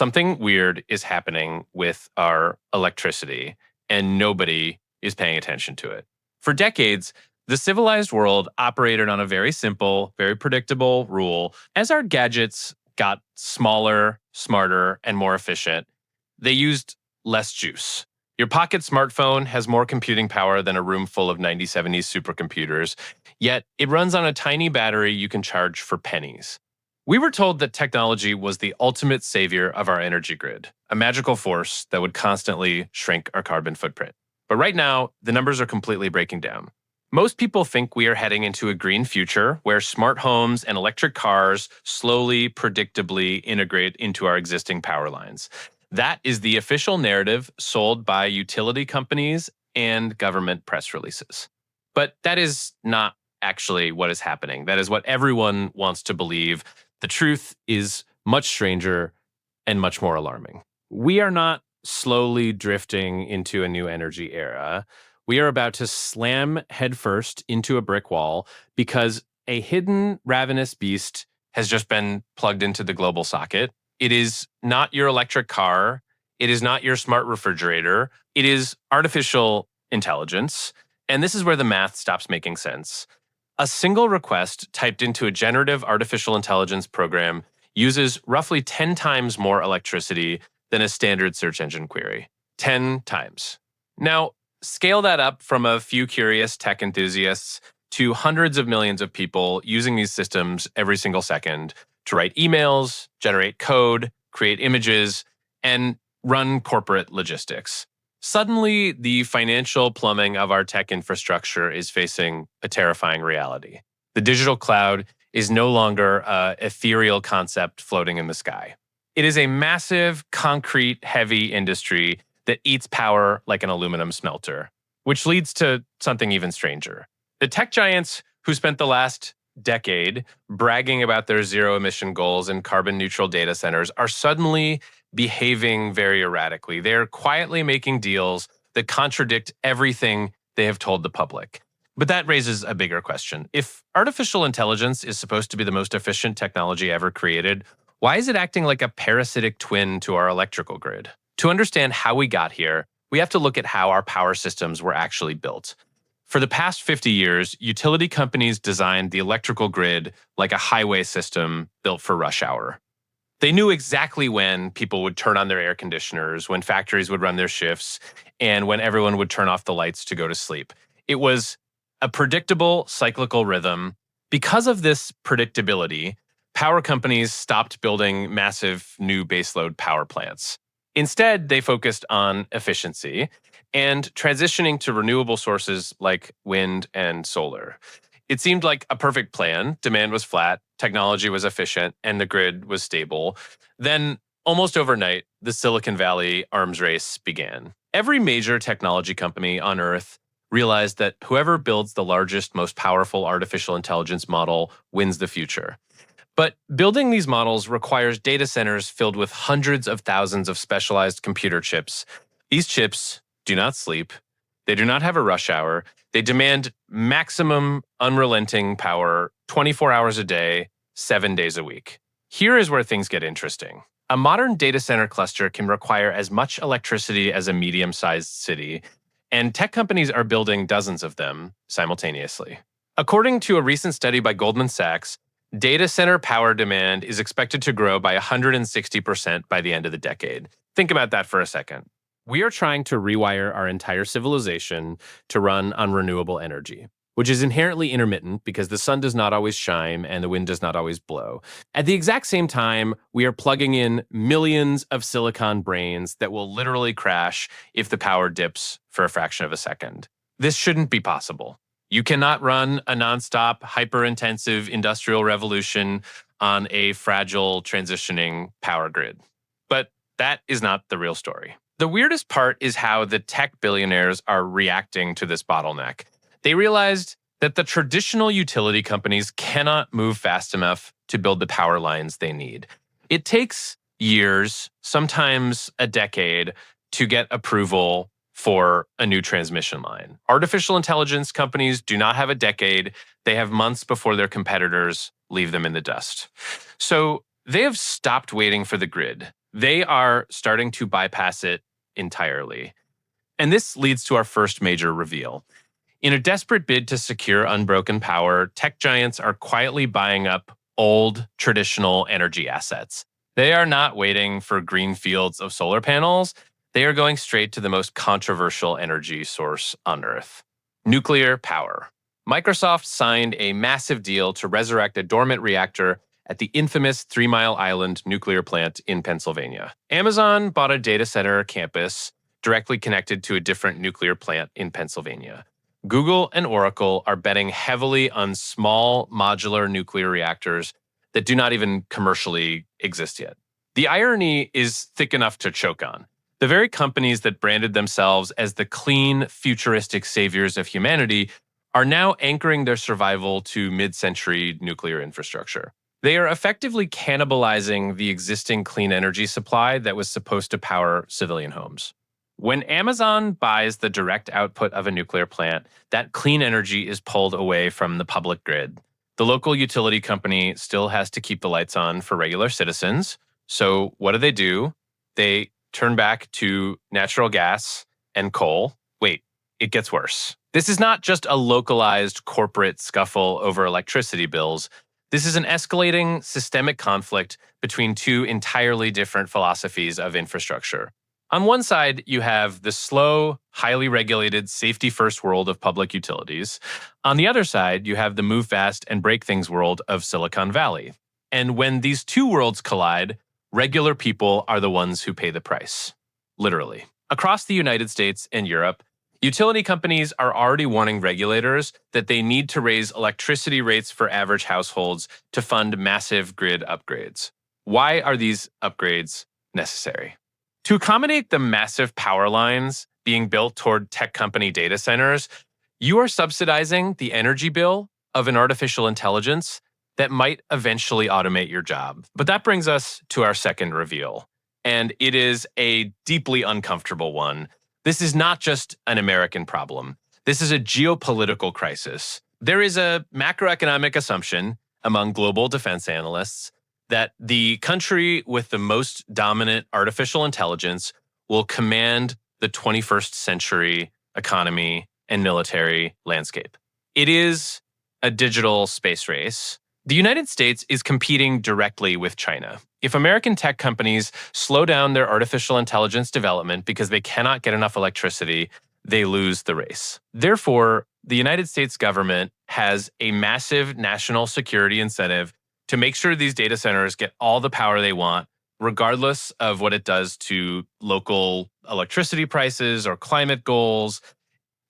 something weird is happening with our electricity, and nobody is paying attention to it. For decades, the civilized world operated on a very simple, very predictable rule. As our gadgets got smaller, smarter, and more efficient, they used less juice. Your pocket smartphone has more computing power than a room full of 9070s supercomputers, yet it runs on a tiny battery you can charge for pennies. We were told that technology was the ultimate savior of our energy grid, a magical force that would constantly shrink our carbon footprint. But right now, the numbers are completely breaking down. Most people think we are heading into a green future where smart homes and electric cars slowly, predictably integrate into our existing power lines. That is the official narrative sold by utility companies and government press releases. But that is not actually what is happening. That is what everyone wants to believe. The truth is much stranger and much more alarming. We are not slowly drifting into a new energy era. We are about to slam headfirst into a brick wall because a hidden ravenous beast has just been plugged into the global socket. It is not your electric car. It is not your smart refrigerator. It is artificial intelligence. And this is where the math stops making sense. A single request typed into a generative artificial intelligence program uses roughly 10 times more electricity than a standard search engine query. 10 times. Now, scale that up from a few curious tech enthusiasts to hundreds of millions of people using these systems every single second to write emails, generate code, create images, and run corporate logistics. Suddenly, the financial plumbing of our tech infrastructure is facing a terrifying reality. The digital cloud is no longer an ethereal concept floating in the sky. It is a massive, concrete, heavy industry that eats power like an aluminum smelter, which leads to something even stranger. The tech giants who spent the last decade bragging about their zero-emission goals and carbon-neutral data centers are suddenly behaving very erratically. They're quietly making deals that contradict everything they have told the public. But that raises a bigger question. If artificial intelligence is supposed to be the most efficient technology ever created, why is it acting like a parasitic twin to our electrical grid? To understand how we got here, we have to look at how our power systems were actually built. For the past 50 years, utility companies designed the electrical grid like a highway system built for rush hour. They knew exactly when people would turn on their air conditioners, when factories would run their shifts, and when everyone would turn off the lights to go to sleep. It was a predictable cyclical rhythm. Because of this predictability, power companies stopped building massive new baseload power plants. Instead, they focused on efficiency and transitioning to renewable sources like wind and solar. It seemed like a perfect plan. Demand was flat, technology was efficient, and the grid was stable. Then, almost overnight, the Silicon Valley arms race began. Every major technology company on Earth realized that whoever builds the largest, most powerful artificial intelligence model wins the future. But building these models requires data centers filled with hundreds of thousands of specialized computer chips. These chips do not sleep. They do not have a rush hour. They demand maximum unrelenting power 24 hours a day, 7 days a week. Here is where things get interesting. A modern data center cluster can require as much electricity as a medium-sized city, and tech companies are building dozens of them simultaneously. According to a recent study by Goldman Sachs, data center power demand is expected to grow by 160% by the end of the decade. Think about that for a second. We are trying to rewire our entire civilization to run on renewable energy, which is inherently intermittent because the sun does not always shine and the wind does not always blow. At the exact same time, we are plugging in millions of silicon brains that will literally crash if the power dips for a fraction of a second. This shouldn't be possible. You cannot run a nonstop, hyper-intensive industrial revolution on a fragile, transitioning power grid. But that is not the real story. The weirdest part is how the tech billionaires are reacting to this bottleneck. They realized that the traditional utility companies cannot move fast enough to build the power lines they need. It takes years, sometimes a decade, to get approval for a new transmission line. Artificial intelligence companies do not have a decade. They have months before their competitors leave them in the dust. So they have stopped waiting for the grid. They are starting to bypass it entirely. And this leads to our first major reveal. In a desperate bid to secure unbroken power, tech giants are quietly buying up old, traditional energy assets. They are not waiting for green fields of solar panels. They are going straight to the most controversial energy source on Earth: nuclear power. Microsoft signed a massive deal to resurrect a dormant reactor at the infamous 3 Mile Island nuclear plant in Pennsylvania. Amazon bought a data center campus directly connected to a different nuclear plant in Pennsylvania. Google and Oracle are betting heavily on small modular nuclear reactors that do not even commercially exist yet. The irony is thick enough to choke on. The very companies that branded themselves as the clean, futuristic saviors of humanity are now anchoring their survival to mid-century nuclear infrastructure. They are effectively cannibalizing the existing clean energy supply that was supposed to power civilian homes. When Amazon buys the direct output of a nuclear plant, that clean energy is pulled away from the public grid. The local utility company still has to keep the lights on for regular citizens. So what do? They turn back to natural gas and coal. Wait, it gets worse. This is not just a localized corporate scuffle over electricity bills. This is an escalating systemic conflict between two entirely different philosophies of infrastructure. On one side, you have the slow, highly regulated, safety-first world of public utilities. On the other side, you have the move fast and break things world of Silicon Valley. And when these two worlds collide, regular people are the ones who pay the price. Literally. Across the United States and Europe, utility companies are already warning regulators that they need to raise electricity rates for average households to fund massive grid upgrades. Why are these upgrades necessary? To accommodate the massive power lines being built toward tech company data centers, you are subsidizing the energy bill of an artificial intelligence that might eventually automate your job. But that brings us to our second reveal, and it is a deeply uncomfortable one. This is not just an American problem. This is a geopolitical crisis. There is a macroeconomic assumption among global defense analysts that the country with the most dominant artificial intelligence will command the 21st century economy and military landscape. It is a digital space race. The United States is competing directly with China. If American tech companies slow down their artificial intelligence development because they cannot get enough electricity, they lose the race. Therefore, the United States government has a massive national security incentive to make sure these data centers get all the power they want, regardless of what it does to local electricity prices or climate goals.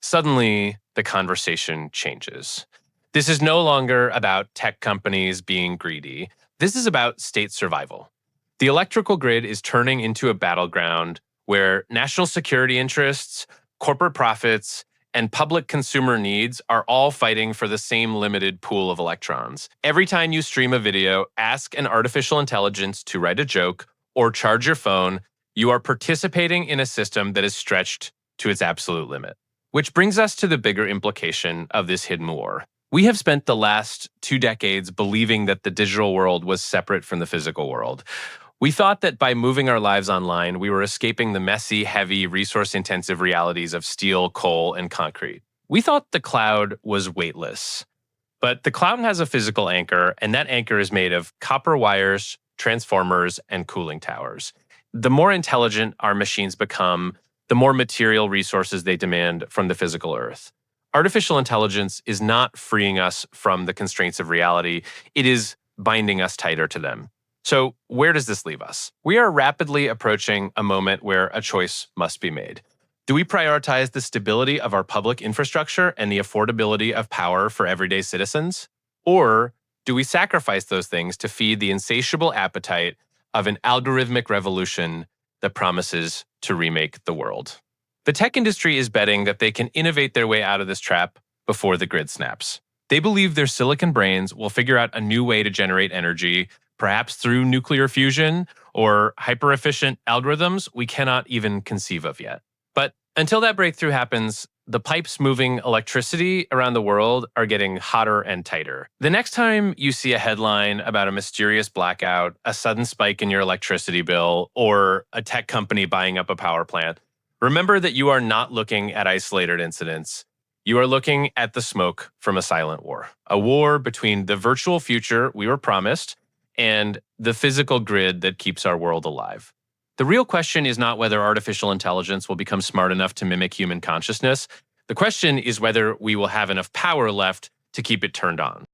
Suddenly, the conversation changes. This is no longer about tech companies being greedy. This is about state survival. The electrical grid is turning into a battleground where national security interests, corporate profits, and public consumer needs are all fighting for the same limited pool of electrons. Every time you stream a video, ask an artificial intelligence to write a joke, or charge your phone, you are participating in a system that is stretched to its absolute limit. Which brings us to the bigger implication of this hidden war. We have spent the last 2 decades believing that the digital world was separate from the physical world. We thought that by moving our lives online, we were escaping the messy, heavy, resource-intensive realities of steel, coal, and concrete. We thought the cloud was weightless. But the cloud has a physical anchor, and that anchor is made of copper wires, transformers, and cooling towers. The more intelligent our machines become, the more material resources they demand from the physical Earth. Artificial intelligence is not freeing us from the constraints of reality. It is binding us tighter to them. So where does this leave us? We are rapidly approaching a moment where a choice must be made. Do we prioritize the stability of our public infrastructure and the affordability of power for everyday citizens? Or do we sacrifice those things to feed the insatiable appetite of an algorithmic revolution that promises to remake the world? The tech industry is betting that they can innovate their way out of this trap before the grid snaps. They believe their silicon brains will figure out a new way to generate energy, perhaps through nuclear fusion or hyper-efficient algorithms we cannot even conceive of yet. But until that breakthrough happens, the pipes moving electricity around the world are getting hotter and tighter. The next time you see a headline about a mysterious blackout, a sudden spike in your electricity bill, or a tech company buying up a power plant, remember that you are not looking at isolated incidents. You are looking at the smoke from a silent war, a war between the virtual future we were promised and the physical grid that keeps our world alive. The real question is not whether artificial intelligence will become smart enough to mimic human consciousness. The question is whether we will have enough power left to keep it turned on.